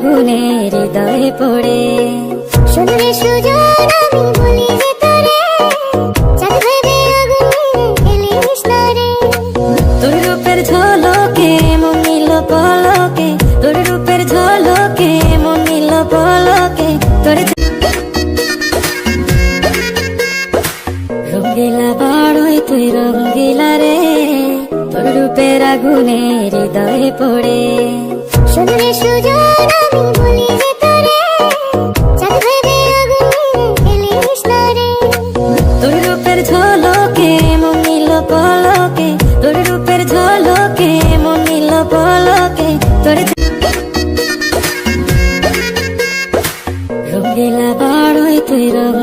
আগুনে হৃদয়ে পড়ে। শুনরে সুজন আমি বলি যে তোরে, চাঁদ ভেবে আগুন খেলিস না রে। তোর রূপের ঝলকে মন নিল পলকে, তোর রূপের ঝলকে মন নিল পলকে। তোর রঙ্গিলা বাড়ই তুই রঙ্গিলা রে, তোর রূপের আগুনে হৃদয়ে পড়ে। শুনরে সুজন আমি বলি যে তোরে, চাঁদ ভেবে আগুন খেলিস না রে। তোর রূপের ঝলকে মন নিল পলকে, তোর রূপের ঝলকে মন নিল পলকে। তোর রঙ্গিলা বাড়ই তুই রঙ্গিলা